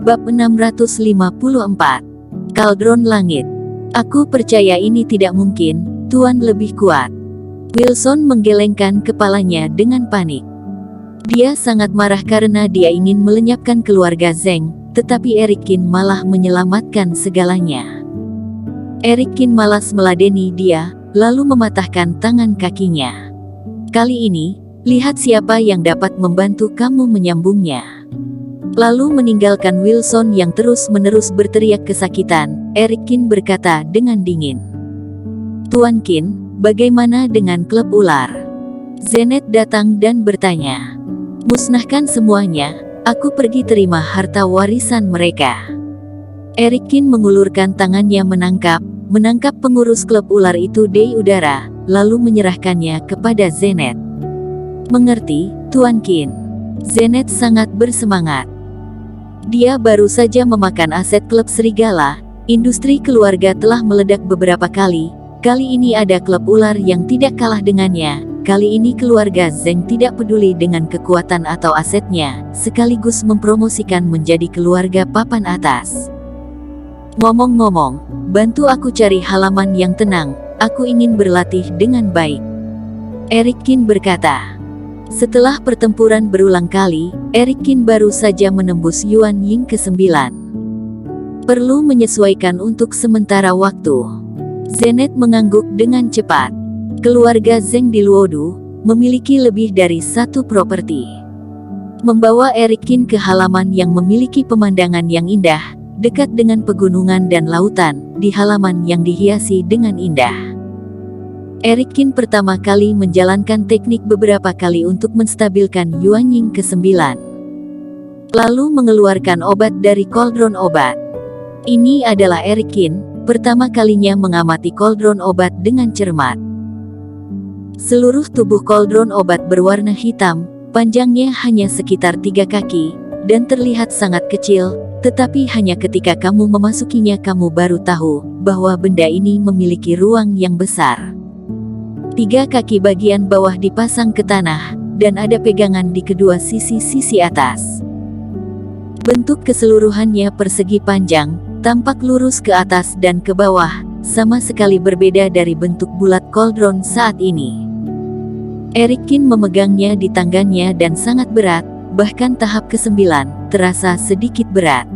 Bab 654. Kaldron Langit. Aku percaya ini tidak mungkin, Tuan lebih kuat. Wilson menggelengkan kepalanya dengan panik. Dia sangat marah karena dia ingin melenyapkan keluarga Zeng, tetapi Erikin malah menyelamatkan segalanya. Erikin malas meladeni dia, lalu mematahkan tangan kakinya. Kali ini, lihat siapa yang dapat membantu kamu menyambungnya. Lalu meninggalkan Wilson yang terus-menerus berteriak kesakitan, Erikin berkata dengan dingin. Tuan Qin, bagaimana dengan klub ular? Zenet datang dan bertanya. Musnahkan semuanya, aku pergi terima harta warisan mereka. Erikin mengulurkan tangannya menangkap pengurus klub ular itu di udara, lalu menyerahkannya kepada Zenet. Mengerti, Tuan Qin. Zenet sangat bersemangat. Dia baru saja memakan aset klub serigala, industri keluarga telah meledak beberapa kali ini ada klub ular yang tidak kalah dengannya, kali ini keluarga Zeng tidak peduli dengan kekuatan atau asetnya, sekaligus mempromosikan menjadi keluarga papan atas. Ngomong-ngomong, bantu aku cari halaman yang tenang, aku ingin berlatih dengan baik. Erikin berkata. Setelah pertempuran berulang kali, Erikin baru saja menembus Yuan Ying ke-9. Perlu menyesuaikan untuk sementara waktu. Zenet mengangguk dengan cepat. Keluarga Zeng di Luodu memiliki lebih dari satu properti. Membawa Erikin ke halaman yang memiliki pemandangan yang indah, dekat dengan pegunungan dan lautan, di halaman yang dihiasi dengan indah. Erikin pertama kali menjalankan teknik beberapa kali untuk menstabilkan Yuan Ying ke-9. Lalu mengeluarkan obat dari kaldron obat. Ini adalah Erikin, pertama kalinya mengamati kaldron obat dengan cermat. Seluruh tubuh kaldron obat berwarna hitam, panjangnya hanya sekitar 3 kaki, dan terlihat sangat kecil, tetapi hanya ketika kamu memasukinya kamu baru tahu, bahwa benda ini memiliki ruang yang besar. 3 kaki bagian bawah dipasang ke tanah, dan ada pegangan di kedua sisi atas. Bentuk keseluruhannya persegi panjang, tampak lurus ke atas dan ke bawah, sama sekali berbeda dari bentuk bulat kaldron saat ini. Erikin memegangnya di tangannya dan sangat berat, bahkan tahap ke-9, terasa sedikit berat.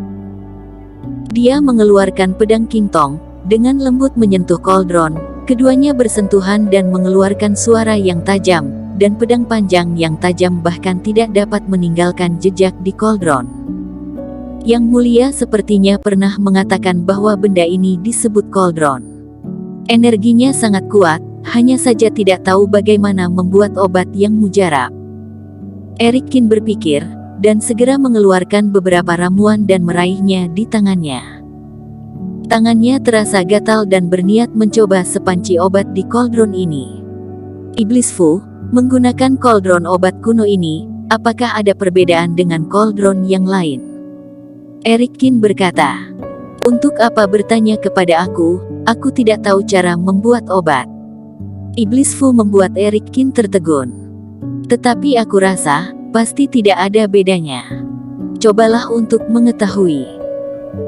Dia mengeluarkan pedang Qingtong, dengan lembut menyentuh kaldron. Keduanya bersentuhan dan mengeluarkan suara yang tajam, dan pedang panjang yang tajam bahkan tidak dapat meninggalkan jejak di kaldron. Yang Mulia sepertinya pernah mengatakan bahwa benda ini disebut kaldron. Energinya sangat kuat, hanya saja tidak tahu bagaimana membuat obat yang mujarab. Erikin berpikir, dan segera mengeluarkan beberapa ramuan dan meraihnya di tangannya. Tangannya terasa gatal dan berniat mencoba sepanci obat di kaldron ini. Iblis Fu, menggunakan kaldron obat kuno ini, apakah ada perbedaan dengan kaldron yang lain? Erikin berkata, untuk apa bertanya kepada aku tidak tahu cara membuat obat. Iblis Fu membuat Erikin tertegun. Tetapi aku rasa, pasti tidak ada bedanya. Cobalah untuk mengetahui.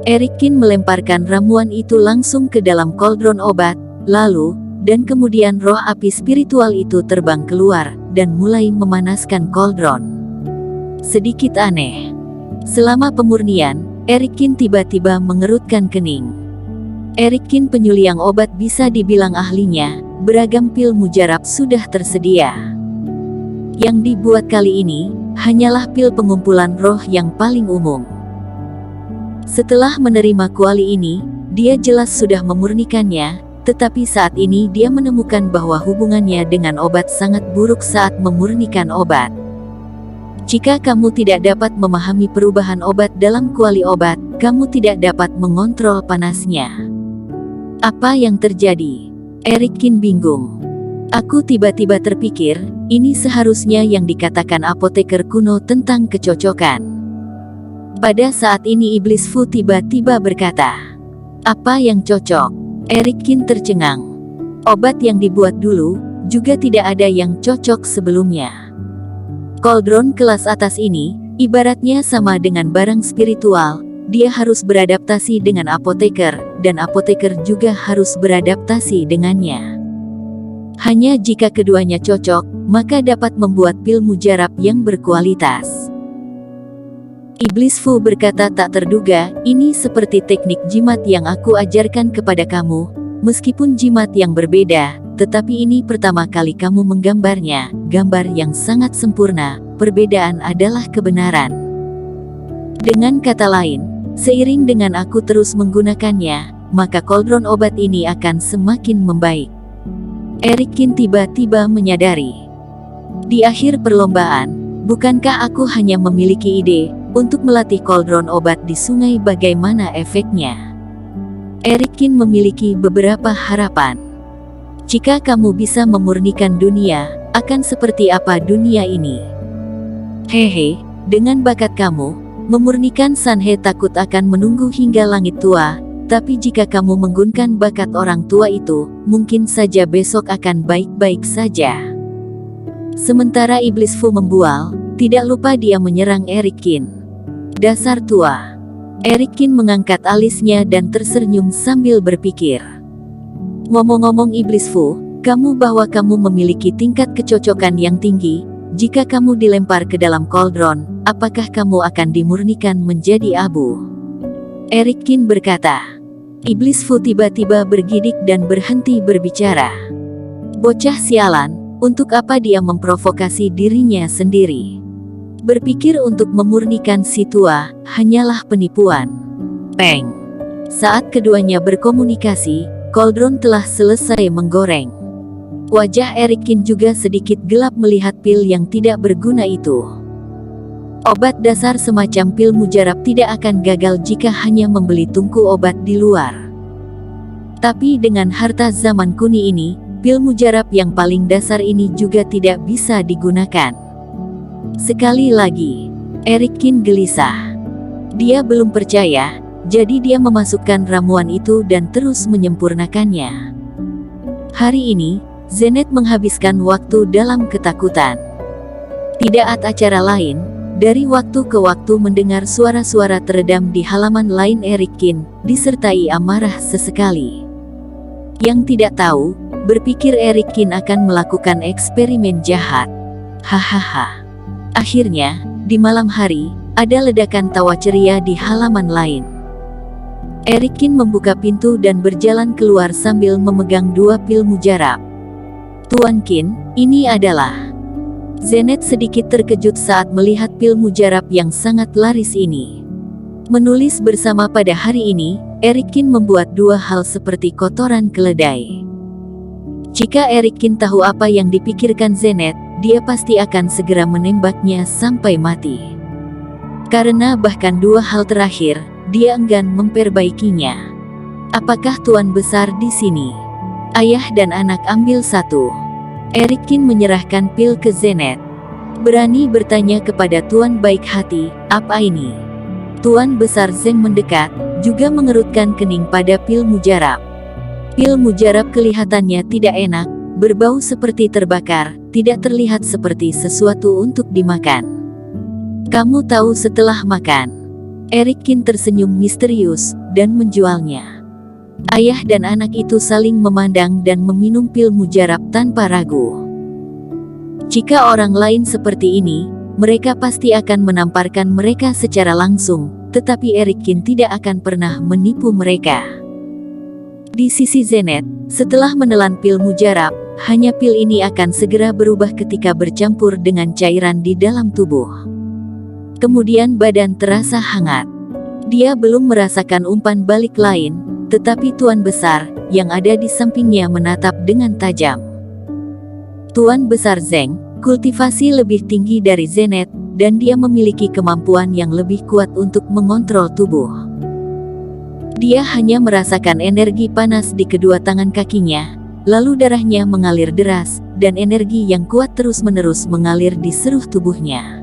Erikin melemparkan ramuan itu langsung ke dalam kaldron obat, lalu, dan kemudian roh api spiritual itu terbang keluar, dan mulai memanaskan kaldron. Sedikit aneh. Selama pemurnian, Erikin tiba-tiba mengerutkan kening. Erikin penyuliang obat bisa dibilang ahlinya, beragam pil mujarab sudah tersedia. Yang dibuat kali ini, hanyalah pil pengumpulan roh yang paling umum. Setelah menerima kuali ini, dia jelas sudah memurnikannya, tetapi saat ini dia menemukan bahwa hubungannya dengan obat sangat buruk saat memurnikan obat. Jika kamu tidak dapat memahami perubahan obat dalam kuali obat, kamu tidak dapat mengontrol panasnya. Apa yang terjadi? Erikin bingung. Aku tiba-tiba terpikir, ini seharusnya yang dikatakan apoteker kuno tentang kecocokan. Pada saat ini Iblis Fu tiba-tiba berkata, apa yang cocok? Erikin tercengang. Obat yang dibuat dulu, juga tidak ada yang cocok sebelumnya. Kaldron kelas atas ini, ibaratnya sama dengan barang spiritual, dia harus beradaptasi dengan apoteker, dan apoteker juga harus beradaptasi dengannya. Hanya jika keduanya cocok, maka dapat membuat pil mujarab yang berkualitas. Iblis Fu berkata tak terduga, ini seperti teknik jimat yang aku ajarkan kepada kamu, meskipun jimat yang berbeda, tetapi ini pertama kali kamu menggambarnya, gambar yang sangat sempurna, perbedaan adalah kebenaran. Dengan kata lain, seiring dengan aku terus menggunakannya, maka kaldron obat ini akan semakin membaik. Eric Kin tiba-tiba menyadari. Di akhir perlombaan, bukankah aku hanya memiliki ide untuk melatih kaldron obat di sungai, bagaimana efeknya? Eric Kin memiliki beberapa harapan. Jika kamu bisa memurnikan dunia, akan seperti apa dunia ini? Hehe, dengan bakat kamu, memurnikan Sanhe takut akan menunggu hingga langit tua, tapi jika kamu menggunakan bakat orang tua itu, mungkin saja besok akan baik-baik saja. Sementara Iblis Fu membual, tidak lupa dia menyerang Eric Kin. Dasar tua. Eric Kin mengangkat alisnya dan tersenyum sambil berpikir. Ngomong-ngomong Iblis Fu, kamu bahwa kamu memiliki tingkat kecocokan yang tinggi. Jika kamu dilempar ke dalam kaldron, apakah kamu akan dimurnikan menjadi abu? Eric Kin berkata. Iblis Fu tiba-tiba bergidik dan berhenti berbicara. Bocah sialan, untuk apa dia memprovokasi dirinya sendiri? Berpikir untuk memurnikan si tua, hanyalah penipuan. Peng. Saat keduanya berkomunikasi, kaldron telah selesai menggoreng. Wajah Eric Kin juga sedikit gelap melihat pil yang tidak berguna itu. Obat dasar semacam pil mujarab tidak akan gagal jika hanya membeli tungku obat di luar. Tapi dengan harta zaman kuni ini, pil mujarab yang paling dasar ini juga tidak bisa digunakan. Sekali lagi, Eric Kin gelisah. Dia belum percaya, jadi dia memasukkan ramuan itu dan terus menyempurnakannya. Hari ini, Zenet menghabiskan waktu dalam ketakutan. Tidak ada acara lain, dari waktu ke waktu mendengar suara-suara teredam di halaman lain Eric Kin, disertai amarah sesekali. Yang tidak tahu, berpikir Eric Kin akan melakukan eksperimen jahat. Hahaha. Akhirnya, di malam hari, ada ledakan tawa ceria di halaman lain. Eric Kin membuka pintu dan berjalan keluar sambil memegang 2 pil mujarab. Tuan Kin, ini adalah... Zenet sedikit terkejut saat melihat pil mujarab yang sangat laris ini. Menulis bersama pada hari ini, Eric Kin membuat 2 hal seperti kotoran keledai. Jika Eric Kin tahu apa yang dipikirkan Zenet, dia pasti akan segera menembaknya sampai mati. Karena bahkan 2 hal terakhir, dia enggan memperbaikinya. Apakah Tuan Besar di sini? Ayah dan anak ambil 1. Eric Kin menyerahkan pil ke Zenet. Berani bertanya kepada Tuan baik hati, apa ini? Tuan Besar Zeng mendekat, juga mengerutkan kening pada pil mujarab. Pil mujarab kelihatannya tidak enak, berbau seperti terbakar, tidak terlihat seperti sesuatu untuk dimakan. Kamu tahu setelah makan. Eric Kin tersenyum misterius, dan menjualnya. Ayah dan anak itu saling memandang dan meminum pil mujarab tanpa ragu. Jika orang lain seperti ini, mereka pasti akan menamparkan mereka secara langsung, tetapi Eric Kin tidak akan pernah menipu mereka. Di sisi Zenet, setelah menelan pil mujarab, hanya pil ini akan segera berubah ketika bercampur dengan cairan di dalam tubuh. Kemudian badan terasa hangat. Dia belum merasakan umpan balik lain, tetapi Tuan Besar, yang ada di sampingnya menatap dengan tajam. Tuan Besar Zeng, kultivasi lebih tinggi dari Zenet, dan dia memiliki kemampuan yang lebih kuat untuk mengontrol tubuh. Dia hanya merasakan energi panas di kedua tangan kakinya, lalu darahnya mengalir deras, dan energi yang kuat terus-menerus mengalir di seluruh tubuhnya.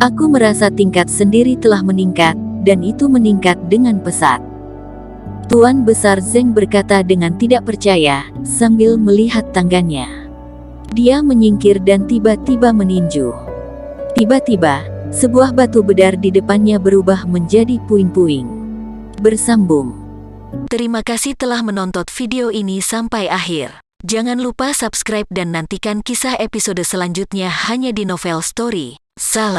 Aku merasa tingkat sendiri telah meningkat, dan itu meningkat dengan pesat. Tuan Besar Zeng berkata dengan tidak percaya, sambil melihat tangannya. Dia menyingkir dan tiba-tiba meninju. Tiba-tiba, Sebuah batu bedar di depannya berubah menjadi puing-puing. Bersambung. Terima kasih telah menonton video ini sampai akhir. Jangan lupa subscribe dan nantikan kisah episode selanjutnya hanya di Novel Story. Salam.